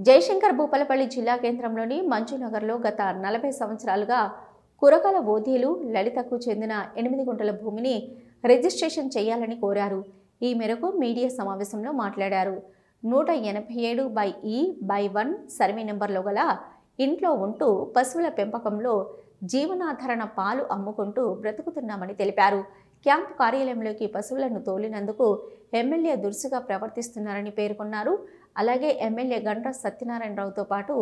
జయశంకర్ భూపాలపల్లి జిల్లా కేంద్రంలోని మంజునగర్లో గత 40 సంవత్సరాలుగా కురకాల ఓదీలు లలితకు చెందిన 8 గుంటల భూమిని రిజిస్ట్రేషన్ చేయాలని కోరారు. ఈ మేరకు మీడియా సమావేశంలో మాట్లాడారు. 187/E/1 సర్వే నెంబర్లో గల ఇంట్లో ఉంటూ పశువుల పెంపకంలో జీవనాధారణ పాలు అమ్ముకుంటూ బ్రతుకుతున్నామని తెలిపారు. క్యాంపు కార్యాలయంలోకి పశువులను తోలినందుకు ఎమ్మెల్యే దురుసుగా ప్రవర్తిస్తున్నారని పేర్కొన్నారు. అలాగే ఎమ్మెల్యే గండ్ర సత్యనారాయణరావుతో పాటు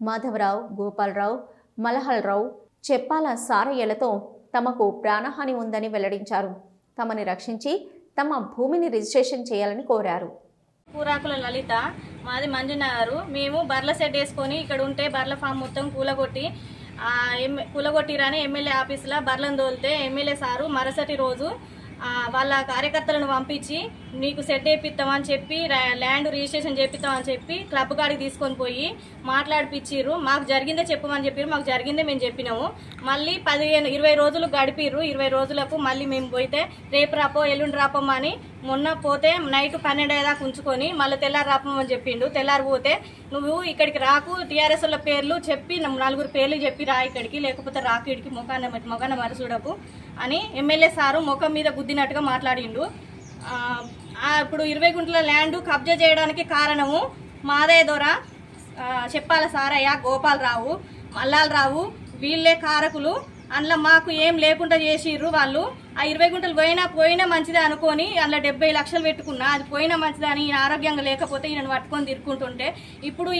మాధవరావు, గోపాలరావు, మలహల్రావు, చెప్పాల సారయ్యలతో తమకు ప్రాణహాని ఉందని వెల్లడించారు. తమని రక్షించి తమ భూమిని రిజిస్ట్రేషన్ చేయాలని కోరారు. కూరాకుల లలిత, మాది మంజునగరు. మేము బర్ల సెట్ వేసుకొని ఇక్కడ ఉంటే బర్ల ఫామ్ మొత్తం కూలగొట్టిరని ఎమ్మెల్యే ఆఫీసులో బర్లను తోలితే ఎమ్మెల్యే సారు మరుసటి రోజు వాళ్ళ కార్యకర్తలను పంపించి నీకు సెట్ వేపిస్తామని చెప్పి ల్యాండ్ రిజిస్ట్రేషన్ చేపిస్తామని చెప్పి క్లబ్ కాడికి తీసుకొని పోయి మాట్లాడిపిచ్చిర్రు. మాకు జరిగిందే చెప్పమని చెప్పారు. మాకు జరిగిందే మేము చెప్పినాము. మళ్ళీ 20 రోజులు గడిపిర్రు. 20 రోజులకు మళ్ళీ మేము పోయితే రేపు రాపో ఎల్లుండి రాపమ్మని మొన్న పోతే నైట్ 12 దాకా ఉంచుకొని మళ్ళీ తెల్లారి రాపమని చెప్పిండు. తెల్లారి పోతే నువ్వు ఇక్కడికి రాకు, టీఆర్ఎస్ వాళ్ళ పేర్లు చెప్పి 4 పేర్లు చెప్పి రా ఇక్కడికి, లేకపోతే రాకు ఇడికి మొఖాన మరచుడకు అని ఎమ్మెల్యే సారు ముఖం మీద గుద్దినట్టుగా మాట్లాడిండు. ఇప్పుడు 20 గుంటల ల్యాండ్ కబ్జా చేయడానికి కారణము మాదయ్య ద్వారా చెప్పాల సారయ్య, గోపాలరావు, మల్లాలరావు వీళ్ళే కారకులు. అందులో మాకు ఏం లేకుండా చేసిర్రు వాళ్ళు. ఆ 20 గుంటలు పోయినా మంచిదే అనుకొని అందులో 70 లక్షలు పెట్టుకున్నా, అది పోయినా మంచిదే అని ఈయన ఆరోగ్యంగా లేకపోతే ఈయనను పట్టుకొని తిరుక్కుంటుంటే ఇప్పుడు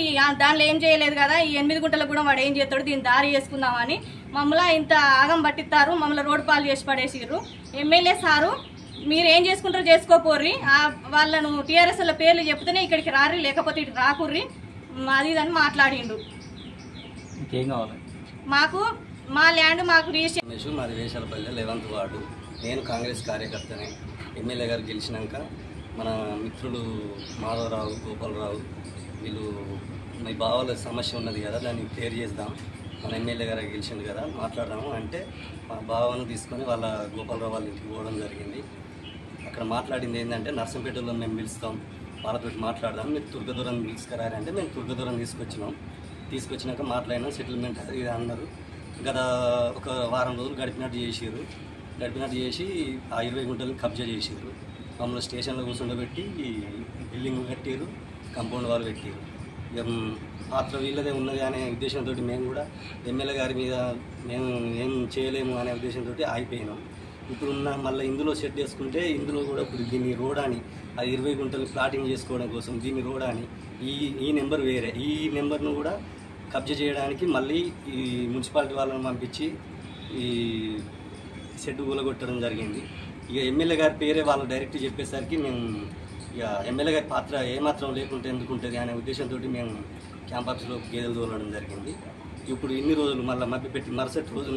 దానిలో ఏం చేయలేదు కదా, ఈ 8 గుంటలకు కూడా వాడు ఏం చేస్తాడు, దీన్ని దారి చేసుకుందామని మమ్మల్ని ఇంత ఆగం పట్టిస్తారు. మమ్మల్ని రోడ్డు పాలు చేసి పడేసిర్రు. ఎమ్మెల్యే సారు మీరు ఏం చేసుకుంటారో చేసుకోపోర్రి, వాళ్ళను టీఆర్ఎస్ వాళ్ళ పేర్లు చెప్తేనే ఇక్కడికి రారి, లేకపోతే ఇటు రాకుర్రి అది ఇదని మాట్లాడిండు. మాకు మా ల్యాండ్ మాకు రిజిస్ట్రేషన్. మాది వేషాలపల్లి 11వ వార్డు. నేను కాంగ్రెస్ కార్యకర్తనే. ఎమ్మెల్యే గారు గెలిచినాక మన మిత్రులు మాధవరావు, గోపాలరావు వీళ్ళు మీ బావల సమస్య ఉన్నది కదా, దాన్ని క్లియర్ చేద్దాం, మన ఎమ్మెల్యే గారు గెలిచింది కదా మాట్లాడదాము అంటే మా బావను తీసుకొని వాళ్ళ గోపాలరావు వాళ్ళ ఇంటికి పోవడం జరిగింది. అక్కడ మాట్లాడింది ఏంటంటే నర్సంపేటలో మేము పిలుస్తాం, వాళ్ళతో మాట్లాడదాం, మీరు తుర్గదూరం తీసుకురారంటే మేము తుర్గదూరం తీసుకొచ్చినాక మాట్లాడినాం, సెటిల్మెంట్ ఇది అన్నారు. గత ఒక వారం రోజులు గడిపినట్టు చేసి ఆ 20 గుంటలు కబ్జా చేసిర్రు. మమ్మల్ని స్టేషన్లో కూర్చుండబెట్టి బిల్డింగ్ కట్టారు, కాంపౌండ్ వాళ్ళు పెట్టారు. పాత్ర వీళ్ళదే ఉన్నది అనే ఉద్దేశంతో మేము కూడా ఎమ్మెల్యే గారి మీద మేము ఏం చేయలేము అనే ఉద్దేశంతో ఆగిపోయినాం. ఇప్పుడు మళ్ళీ ఇందులో సెట్ చేసుకుంటే ఇందులో కూడా ఇప్పుడు దీన్ని రోడాని ఆ 20 గుంటలు ప్లాటింగ్ చేసుకోవడం కోసం దీన్ని రోడాని ఈ నెంబర్ వేరే, ఈ నెంబర్ను కూడా కబ్జా చేయడానికి మళ్ళీ ఈ మున్సిపాలిటీ వాళ్ళని పంపించి ఈ షెడ్ కూలగొట్టడం జరిగింది. ఇక ఎమ్మెల్యే గారి పేరే వాళ్ళు డైరెక్ట్ చెప్పేసరికి మేము ఇక ఎమ్మెల్యే గారి పాత్ర ఏమాత్రం లేకుంటే ఎందుకుంటుంది అనే ఉద్దేశంతో మేము క్యాంప్ ఆఫీస్లో గేదెలు తోలడం జరిగింది. ఇప్పుడు ఇన్ని రోజులు మళ్ళీ మభ్యపెట్టి మరుసటి రోజు